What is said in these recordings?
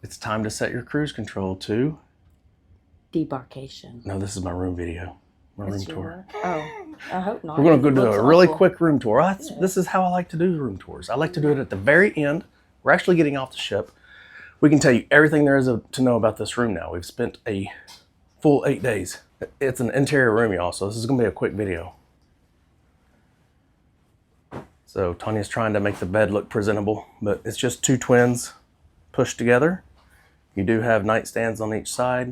it's time to set your cruise control to debarkation. No, this is my room video. My room tour. Oh, I hope not. We're going to go do a really quick room tour. This is how I like to do room tours. I like to do it at the very end. We're actually getting off the ship. We can tell you everything there is to know about this room now. We've spent a full 8 days. It's an interior room, y'all, so this is going to be a quick video. So Tonya's trying to make the bed look presentable, but it's just two twins pushed together. You do have nightstands on each side.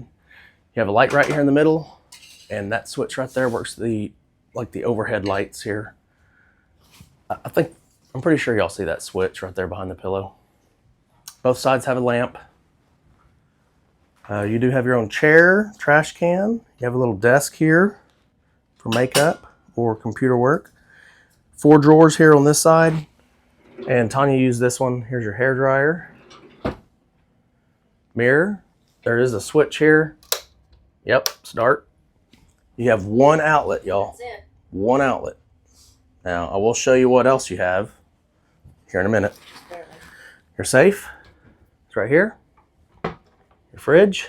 You have a light right here in the middle, and that switch right there works like the overhead lights here. I'm pretty sure y'all see that switch right there behind the pillow. Both sides have a lamp. You do have your own chair, trash can. You have a little desk here for makeup or computer work. 4 drawers here on this side. And Tonya used this one. Here's your hair dryer. Mirror. There is a switch here. Yep, start. You have one outlet, y'all. That's it. One outlet. Now, I will show you what else you have here in a minute. Your safe. It's right here. Your fridge.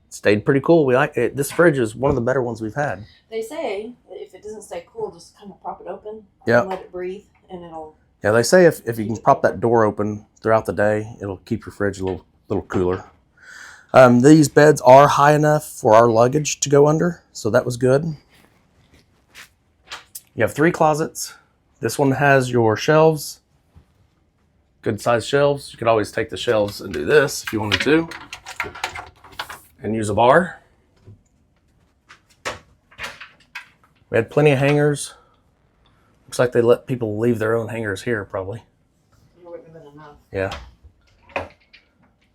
It stayed pretty cool. We like it. This fridge is one of the better ones we've had. They say that if it doesn't stay cool, just kind of prop it open. Yep. And let it breathe, and it'll. Yeah, they say if you can prop that door open throughout the day, it'll keep your fridge a little cooler. These beds are high enough for our luggage to go under, so that was good. You have 3 closets. This one has your shelves. Good sized shelves. You could always take the shelves and do this if you wanted to. And use a bar. We had plenty of hangers. Looks like they let people leave their own hangers here, probably. It wouldn't have been enough. Yeah.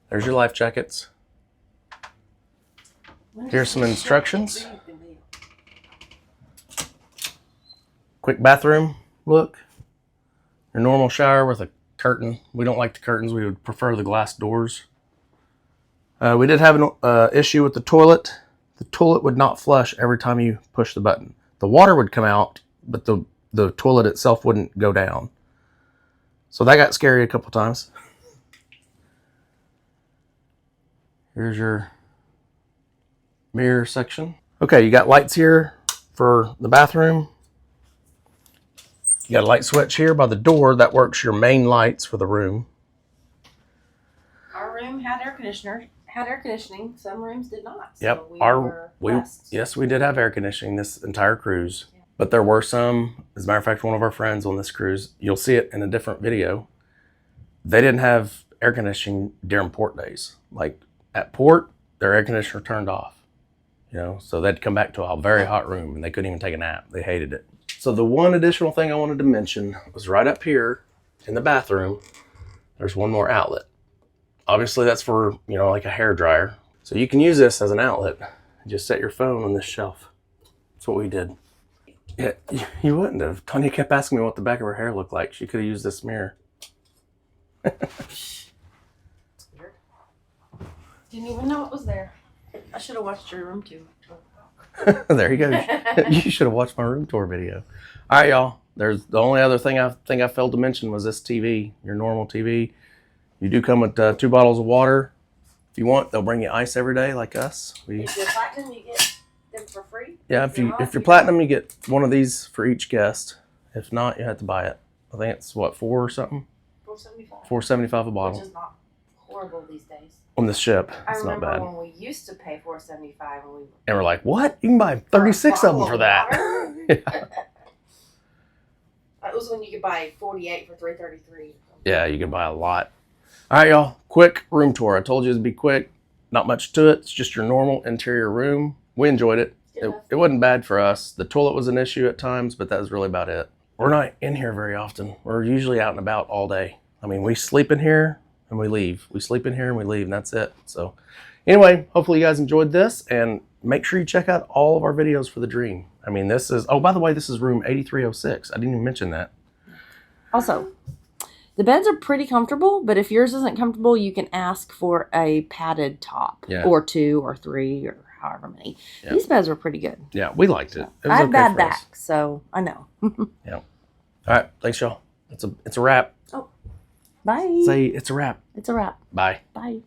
There's your life jackets. Here's some instructions. Quick bathroom look. Your normal shower with a curtain. We don't like the curtains. We would prefer the glass doors. We did have an issue with the toilet. The toilet would not flush every time you push the button. The water would come out, but the toilet itself wouldn't go down. So that got scary a couple times. Here's your mirror section. Okay, you got lights here for the bathroom. You got a light switch here by the door that works your main lights for the room. Our room had air conditioning. Some rooms did not. Yep. So yes, we did have air conditioning this entire cruise. Yeah. But there were some, as a matter of fact, one of our friends on this cruise, you'll see it in a different video. They didn't have air conditioning during port days. Like at port, their air conditioner turned off. You know, so they'd come back to a very hot room and they couldn't even take a nap. They hated it. So the one additional thing I wanted to mention was right up here in the bathroom, there's one more outlet. Obviously that's for, you know, like a hair dryer. So you can use this as an outlet. Just set your phone on this shelf. That's what we did. Yeah, you wouldn't have. Tonya kept asking me what the back of her hair looked like. She could have used this mirror. It's weird. Didn't even know it was there. I should have watched your room too. There you go. You should have watched my room tour video. All right, y'all. There's the only other thing I failed to mention was this TV, your normal TV. You do come with 2 bottles of water. If you want, they'll bring you ice every day, like us. If you're platinum, you get them for free. Yeah, if you're platinum, you get one of these for each guest. If not, you have to buy it. I think it's what, 4 or something. $4.75. $4.75 a bottle. Which is not horrible these days. On this ship, it's not bad. I remember when we used to pay $4.75 and we're like, what? You can buy 36 of them for that. Yeah. That was when you could buy 48 for $3.33. Yeah, you can buy a lot. All right, y'all. Quick room tour. I told you it'd be quick. Not much to it. It's just your normal interior room. We enjoyed it. It wasn't bad for us. The toilet was an issue at times, but that was really about it. We're not in here very often. We're usually out and about all day. I mean, we sleep in here and we leave. We sleep in here and we leave, and that's it. So anyway, hopefully you guys enjoyed this, and make sure you check out all of our videos for the Dream. I mean, this is, oh, by the way, this is room 8306. I didn't even mention that. Also, the beds are pretty comfortable, but if yours isn't comfortable, you can ask for a padded top, or 2 or 3 or however many. Yeah. These beds were pretty good. Yeah, we liked it. It was I have bad back, so I know. Yeah. All right, thanks, y'all. It's a wrap. Oh, bye. Say it's a wrap. It's a wrap. Bye. Bye.